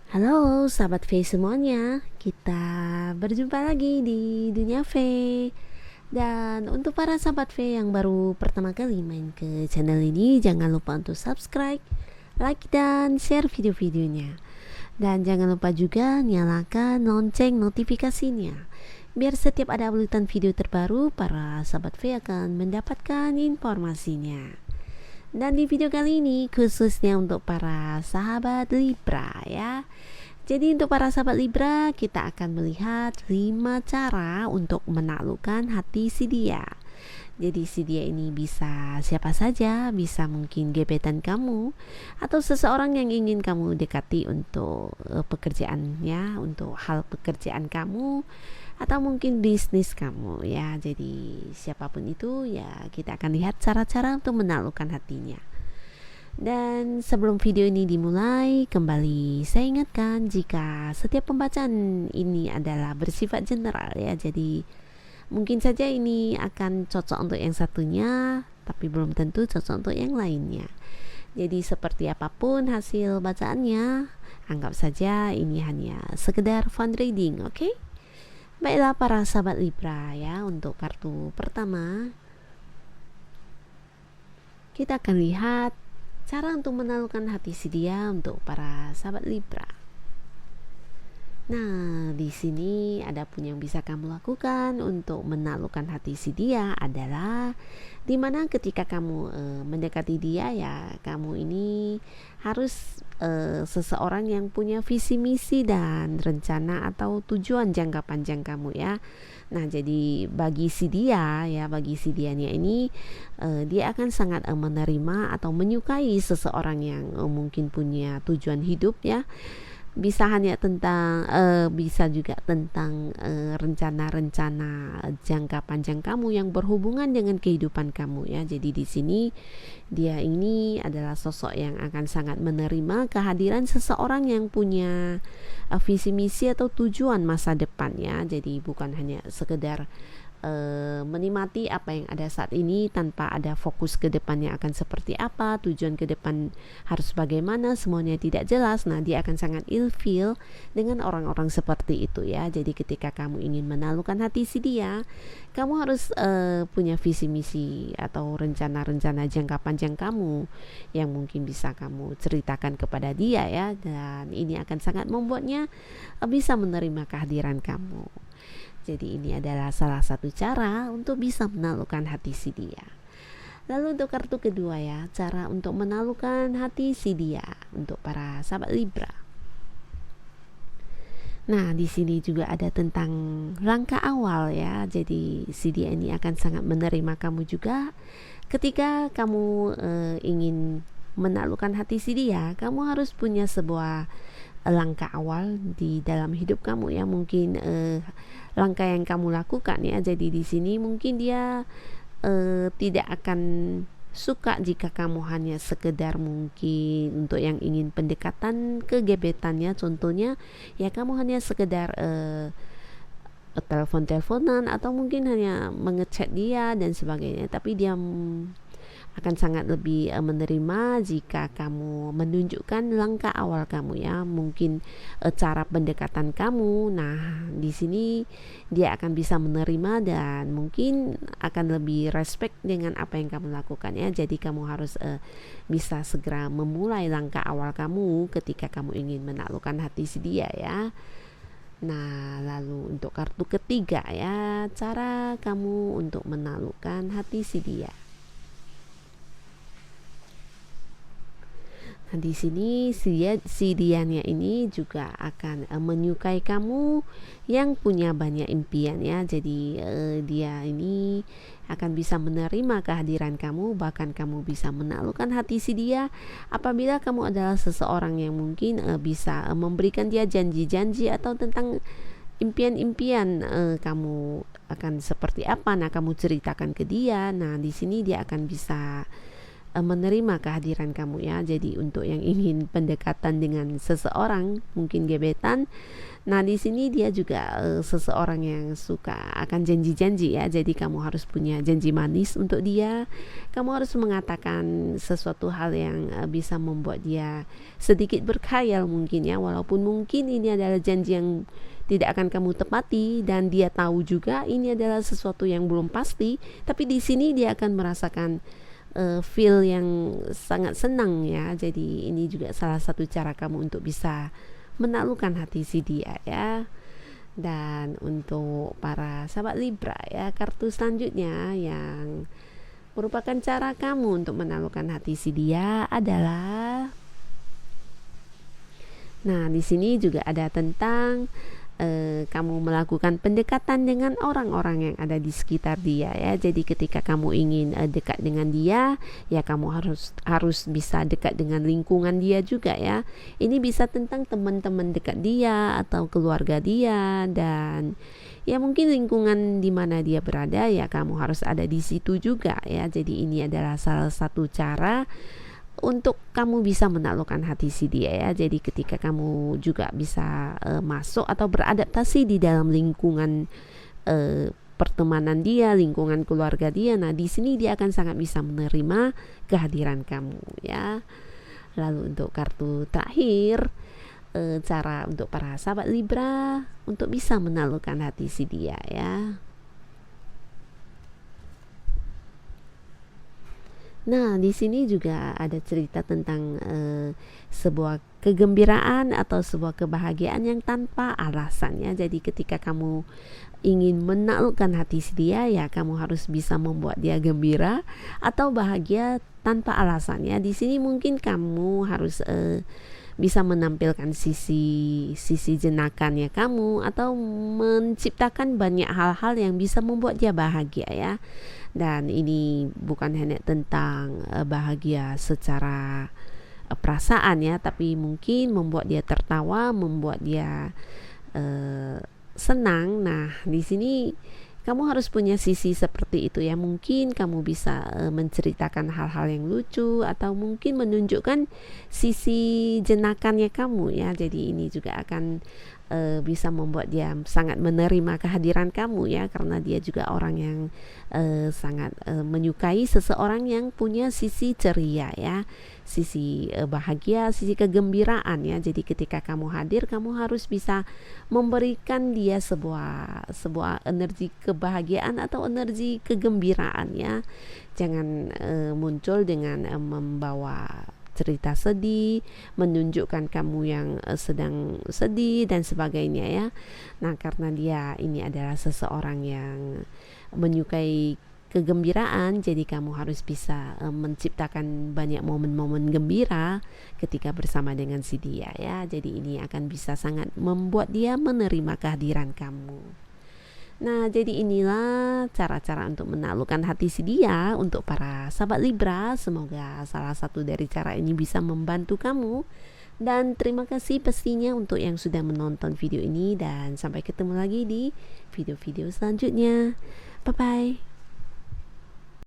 Halo sahabat V semuanya, kita berjumpa lagi di Dunia V. Dan untuk para sahabat V yang baru pertama kali main ke channel ini, jangan lupa untuk subscribe, like, dan share video-videonya. Dan jangan lupa juga nyalakan lonceng notifikasinya, biar setiap ada uploadan video terbaru, para sahabat V akan mendapatkan informasinya. Dan di video kali ini khususnya untuk para sahabat Libra ya. Jadi untuk para sahabat Libra, kita akan melihat 5 cara untuk menaklukkan hati si dia. Jadi si dia ini bisa siapa saja, bisa mungkin gebetan kamu atau seseorang yang ingin kamu dekati untuk pekerjaannya, untuk hal pekerjaan kamu atau mungkin bisnis kamu ya. Jadi siapapun itu ya, kita akan lihat cara-cara untuk menaklukkan hatinya. Dan sebelum video ini dimulai, kembali saya ingatkan jika setiap pembacaan ini adalah bersifat general ya. Jadi mungkin saja ini akan cocok untuk yang satunya, tapi belum tentu cocok untuk yang lainnya. Jadi seperti apapun hasil bacaannya, anggap saja ini hanya sekedar fun reading, oke? Baiklah para sahabat Libra ya, untuk kartu pertama kita akan lihat cara untuk menaklukkan hati si dia untuk para sahabat Libra. Nah, di sini ada pun yang bisa kamu lakukan untuk menaklukkan hati si dia adalah dimana ketika kamu mendekati dia ya, kamu ini harus seseorang yang punya visi misi dan rencana atau tujuan jangka panjang kamu ya. Nah, jadi bagi si dia ya, bagi si dianya ini dia akan sangat menerima atau menyukai seseorang yang mungkin punya tujuan hidup ya. Bisa hanya tentang bisa juga tentang rencana-rencana jangka panjang kamu yang berhubungan dengan kehidupan kamu ya. Jadi di sini dia ini adalah sosok yang akan sangat menerima kehadiran seseorang yang punya visi misi atau tujuan masa depan ya. Jadi bukan hanya sekedar menikmati apa yang ada saat ini tanpa ada fokus ke depannya akan seperti apa, tujuan ke depan harus bagaimana, semuanya tidak jelas. Nah, dia akan sangat ilfeel dengan orang-orang seperti itu ya. Jadi ketika kamu ingin menaklukkan hati si dia, kamu harus punya visi misi atau rencana-rencana jangka panjang kamu yang mungkin bisa kamu ceritakan kepada dia ya, dan ini akan sangat membuatnya bisa menerima kehadiran kamu. Jadi ini adalah salah satu cara untuk bisa menaklukkan hati si dia. Lalu untuk kartu kedua ya, cara untuk menaklukkan hati si dia untuk para sahabat Libra. Nah, di sini juga ada tentang langkah awal ya. Jadi si dia ini akan sangat menerima kamu juga ketika kamu ingin menaklukkan hati si dia. Kamu harus punya sebuah langkah awal di dalam hidup kamu ya. Mungkin langkah yang kamu lakukan ya. Jadi di sini mungkin dia tidak akan suka jika kamu hanya sekedar mungkin untuk yang ingin pendekatan ke gebetannya, contohnya ya kamu hanya sekedar telepon-teleponan atau mungkin hanya mengechat dia dan sebagainya, tapi dia akan sangat lebih menerima jika kamu menunjukkan langkah awal kamu ya, mungkin cara pendekatan kamu. Nah, di sini dia akan bisa menerima dan mungkin akan lebih respect dengan apa yang kamu lakukan ya. Jadi kamu harus bisa segera memulai langkah awal kamu ketika kamu ingin menaklukkan hati si dia ya. Nah, lalu untuk kartu ketiga ya, cara kamu untuk menaklukkan hati si dia. Nah, di sini si dianya ini juga akan menyukai kamu yang punya banyak impian ya. Jadi dia ini akan bisa menerima kehadiran kamu, bahkan kamu bisa menaklukkan hati si dia apabila kamu adalah seseorang yang mungkin bisa memberikan dia janji-janji atau tentang impian-impian kamu akan seperti apa. Nah, kamu ceritakan ke dia. Nah, di sini dia akan bisa menerima kehadiran kamu ya. Jadi untuk yang ingin pendekatan dengan seseorang, mungkin gebetan, nah di sini dia juga seseorang yang suka akan janji-janji ya. Jadi kamu harus punya janji manis untuk dia. Kamu harus mengatakan sesuatu hal yang bisa membuat dia sedikit berkhayal mungkin ya, walaupun mungkin ini adalah janji yang tidak akan kamu tepati dan dia tahu juga ini adalah sesuatu yang belum pasti, tapi di sini dia akan merasakan feel yang sangat senang ya. Jadi ini juga salah satu cara kamu untuk bisa menaklukkan hati si dia ya. Dan untuk para sahabat Libra ya, kartu selanjutnya yang merupakan cara kamu untuk menaklukkan hati si dia adalah, nah di sini juga ada tentang kamu melakukan pendekatan dengan orang-orang yang ada di sekitar dia ya. Jadi ketika kamu ingin dekat dengan dia ya, kamu harus bisa dekat dengan lingkungan dia juga ya. Ini bisa tentang teman-teman dekat dia atau keluarga dia, dan ya mungkin lingkungan di mana dia berada ya, kamu harus ada di situ juga ya. Jadi ini adalah salah satu cara untuk kamu bisa menaklukkan hati si dia ya. Jadi ketika kamu juga bisa masuk atau beradaptasi di dalam lingkungan pertemanan dia, lingkungan keluarga dia, nah di sini dia akan sangat bisa menerima kehadiran kamu ya. Lalu untuk kartu terakhir, cara untuk para sahabat Libra untuk bisa menaklukkan hati si dia ya. Nah, di sini juga ada cerita tentang sebuah kegembiraan atau sebuah kebahagiaan yang tanpa alasan ya. Jadi ketika kamu ingin menaklukkan hati si dia ya, kamu harus bisa membuat dia gembira atau bahagia tanpa alasan ya. Di sini mungkin kamu harus bisa menampilkan sisi jenakannya kamu, atau menciptakan banyak hal-hal yang bisa membuat dia bahagia ya. Dan ini bukan hanya tentang bahagia secara perasaan ya, tapi mungkin membuat dia tertawa, membuat dia senang. Nah, di sini kamu harus punya sisi seperti itu ya. Mungkin kamu bisa menceritakan hal-hal yang lucu, atau mungkin menunjukkan sisi jenakannya kamu ya. Jadi ini juga akan bisa membuat dia sangat menerima kehadiran kamu ya, karena dia juga orang yang sangat menyukai seseorang yang punya sisi ceria ya, sisi bahagia, sisi kegembiraan ya. Jadi ketika kamu hadir, kamu harus bisa memberikan dia sebuah energi kebahagiaan atau energi kegembiraan ya. Jangan muncul dengan membawa cerita sedih, menunjukkan kamu yang sedang sedih dan sebagainya ya. Nah, karena dia ini adalah seseorang yang menyukai kegembiraan, jadi kamu harus bisa menciptakan banyak momen-momen gembira ketika bersama dengan si dia ya. Jadi ini akan bisa sangat membuat dia menerima kehadiran kamu. Nah, jadi inilah cara-cara untuk menaklukkan hati si dia untuk para sahabat Libra. Semoga salah satu dari cara ini bisa membantu kamu. Dan terima kasih pastinya untuk yang sudah menonton video ini, dan sampai ketemu lagi di video-video selanjutnya. Bye-bye.